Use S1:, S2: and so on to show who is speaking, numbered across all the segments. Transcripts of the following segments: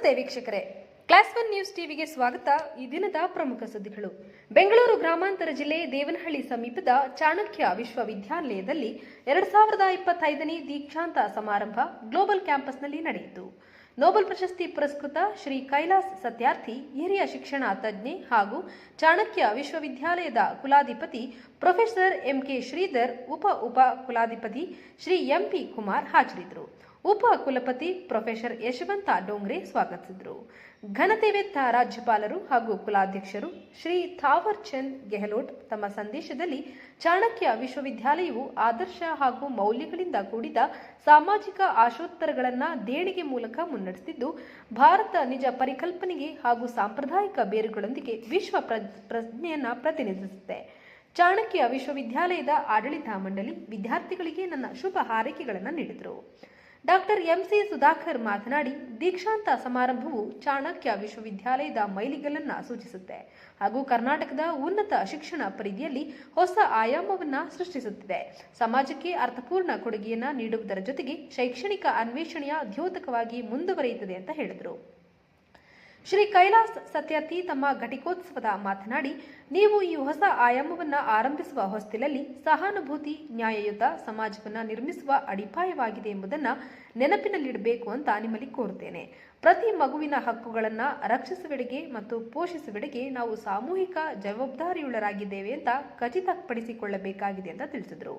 S1: ನಮಸ್ತೆ ವೀಕ್ಷಕರೇ, class 1 news ಟಿವಿಗೆ ಸ್ವಾಗತ. ಈ ದಿನದ ಪ್ರಮುಖ ಸುದ್ದಿಗಳು. ಬೆಂಗಳೂರು ಗ್ರಾಮಾಂತರ ಜಿಲ್ಲೆ ದೇವನಹಳ್ಳಿ ಸಮೀಪದ ಚಾಣಕ್ಯ ವಿಶ್ವವಿದ್ಯಾಲಯದಲ್ಲಿ 2025ನೇ ದೀಕ್ಷಾಂತ ಸಮಾರಂಭ ಗ್ಲೋಬಲ್ ಕ್ಯಾಂಪಸ್ನಲ್ಲಿ ನಡೆಯಿತು. ನೊಬೆಲ್ ಪ್ರಶಸ್ತಿ ಪುರಸ್ಕೃತ ಶ್ರೀ ಕೈಲಾಸ್ ಸತ್ಯಾರ್ಥಿ, ಹಿರಿಯ ಶಿಕ್ಷಣ ತಜ್ಞೆ ಹಾಗೂ ಚಾಣಕ್ಯ ವಿಶ್ವವಿದ್ಯಾಲಯದ ಕುಲಾಧಿಪತಿ ಪ್ರೊಫೆಸರ್ ಎಂಕೆ ಶ್ರೀಧರ್, ಉಪ ಕುಲಾಧಿಪತಿ ಶ್ರೀ ಎಂಪಿ ಕುಮಾರ್ ಹಾಜರಿದ್ದರು. ಉಪ ಕುಲಪತಿ ಪ್ರೊಫೆಸರ್ ಯಶವಂತ ಡೋಂಗ್ರೆ ಸ್ವಾಗತಿಸಿದರು. ಘನತೆವೆತ್ತ ರಾಜ್ಯಪಾಲರು ಹಾಗೂ ಕುಲಾಧ್ಯಕ್ಷರು ಶ್ರೀ ಥಾವರ್ ಚಂದ್ ಗೆಹ್ಲೋಟ್ ತಮ್ಮ ಸಂದೇಶದಲ್ಲಿ ಚಾಣಕ್ಯ ವಿಶ್ವವಿದ್ಯಾಲಯವು ಆದರ್ಶ ಹಾಗೂ ಮೌಲ್ಯಗಳಿಂದ ಕೂಡಿದ ಸಾಮಾಜಿಕ ಆಶೋತ್ತರಗಳನ್ನು ದೇಣಿಗೆ ಮೂಲಕ ಮುನ್ನಡೆಸುತ್ತಿದ್ದು, ಭಾರತ ನಿಜ ಪರಿಕಲ್ಪನೆಗೆ ಹಾಗೂ ಸಾಂಪ್ರದಾಯಿಕ ಬೇರುಗಳೊಂದಿಗೆ ವಿಶ್ವ ಪ್ರಜ್ಞೆಯನ್ನು ಪ್ರತಿನಿಧಿಸುತ್ತೆ. ಚಾಣಕ್ಯ ವಿಶ್ವವಿದ್ಯಾಲಯದ ಆಡಳಿತ ಮಂಡಳಿ ವಿದ್ಯಾರ್ಥಿಗಳಿಗೆ ನನ್ನ ಶುಭ ಹಾರೈಕೆಗಳನ್ನು ನೀಡಿದರು. ಡಾಕ್ಟರ್ ಎಂಸಿ ಸುಧಾಕರ್ ಮಾತನಾಡಿ, ದೀಕ್ಷಾಂತ ಸಮಾರಂಭವು ಚಾಣಕ್ಯ ವಿಶ್ವವಿದ್ಯಾಲಯದ ಮೈಲಿಗಲ್ಲನ್ನು ಸೂಚಿಸುತ್ತೆ ಹಾಗೂ ಕರ್ನಾಟಕದ ಉನ್ನತ ಶಿಕ್ಷಣ ಪರಿಧಿಯಲ್ಲಿ ಹೊಸ ಆಯಾಮವನ್ನು ಸೃಷ್ಟಿಸುತ್ತಿದೆ. ಸಮಾಜಕ್ಕೆ ಅರ್ಥಪೂರ್ಣ ಕೊಡುಗೆಯನ್ನು ನೀಡುವುದರ ಜೊತೆಗೆ ಶೈಕ್ಷಣಿಕ ಅನ್ವೇಷಣೆಯ ದ್ಯೋತಕವಾಗಿ ಮುಂದುವರಿಯುತ್ತದೆ ಅಂತ ಹೇಳಿದರು. ಶ್ರೀ ಕೈಲಾಸ್ ಸತ್ಯಾರ್ಥಿ ತಮ್ಮ ಘಟಿಕೋತ್ಸವದ ಮಾತನಾಡಿ, ನೀವು ಈ ಹೊಸ ಆಯಾಮವನ್ನು ಆರಂಭಿಸುವ ಹೊಸ್ತಿಲಲ್ಲಿ ಸಹಾನುಭೂತಿ, ನ್ಯಾಯಯುತ ಸಮಾಜವನ್ನು ನಿರ್ಮಿಸುವ ಅಡಿಪಾಯವಾಗಿದೆ ಎಂಬುದನ್ನು ನೆನಪಿನಲ್ಲಿಡಬೇಕು ಅಂತ ನಿಮ್ಮಲ್ಲಿ ಕೋರುತ್ತೇನೆ. ಪ್ರತಿ ಮಗುವಿನ ಹಕ್ಕುಗಳನ್ನು ರಕ್ಷಿಸುವೆಡೆಗೆ ಮತ್ತು ಪೋಷಿಸುವೆಡೆಗೆ ನಾವು ಸಾಮೂಹಿಕ ಜವಾಬ್ದಾರಿಯುಳ್ಳರಾಗಿದ್ದೇವೆ ಅಂತ ಖಚಿತಪಡಿಸಿಕೊಳ್ಳಬೇಕಾಗಿದೆ ಅಂತ ತಿಳಿಸಿದರು.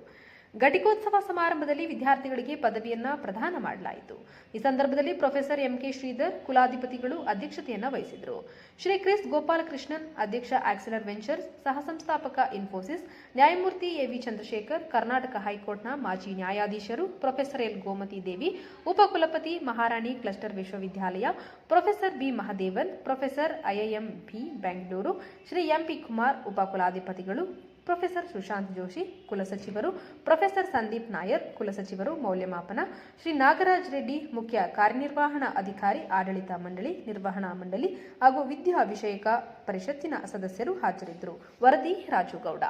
S1: ಘಟಿಕೋತ್ಸವ ಸಮಾರಂಭದಲ್ಲಿ ವಿದ್ಯಾರ್ಥಿಗಳಿಗೆ ಪದವಿಯನ್ನ ಪ್ರದಾನ ಮಾಡಲಾಯಿತು. ಈ ಸಂದರ್ಭದಲ್ಲಿ ಪ್ರೊಫೆಸರ್ ಎಂಕೆ ಶ್ರೀಧರ್, ಕುಲಾಧಿಪತಿಗಳು ಅಧ್ಯಕ್ಷತೆಯನ್ನು ವಹಿಸಿದರು. ಶ್ರೀ ಕ್ರಿಸ್ ಗೋಪಾಲಕೃಷ್ಣನ್, ಅಧ್ಯಕ್ಷ ಆಕ್ಸಿಲರ್ ವೆಂಚರ್ಸ್, ಸಹ ಸಂಸ್ಥಾಪಕ ಇನ್ಫೋಸಿಸ್, ನ್ಯಾಯಮೂರ್ತಿ ಎವಿ ಚಂದ್ರಶೇಖರ್, ಕರ್ನಾಟಕ ಹೈಕೋರ್ಟ್ನ ಮಾಜಿ ನ್ಯಾಯಾಧೀಶರು ಪ್ರೊಫೆಸರ್ ಎಲ್ ಗೋಮತಿ ದೇವಿ, ಉಪಕುಲಪತಿ ಮಹಾರಾಣಿ ಕ್ಲಸ್ಟರ್ ವಿಶ್ವವಿದ್ಯಾಲಯ professor B Mahadevan, professor IIM B Bengaluru Shri M P Kumar, ಉಪಕುಲಾಧಿಪತಿಗಳು ಪ್ರೊಫೆಸರ್ ಸುಶಾಂತ್ ಜೋಶಿ, ಕುಲಸಚಿವರು ಪ್ರೊಫೆಸರ್ ಸಂದೀಪ್ ನಾಯರ್, ಕುಲಸಚಿವರು ಮೌಲ್ಯಮಾಪನ ಶ್ರೀ ನಾಗರಾಜ್ ರೆಡ್ಡಿ, ಮುಖ್ಯ ಕಾರ್ಯನಿರ್ವಹಣಾ ಅಧಿಕಾರಿ ಆಡಳಿತ ಮಂಡಳಿ, ನಿರ್ವಹಣಾ ಮಂಡಳಿ ಹಾಗೂ ವಿದ್ಯಾ ವಿಷಯಕ ಪರಿಷತ್ತಿನ ಸದಸ್ಯರು ಹಾಜರಿದ್ದರು. ವರದಿ ರಾಜುಗೌಡ.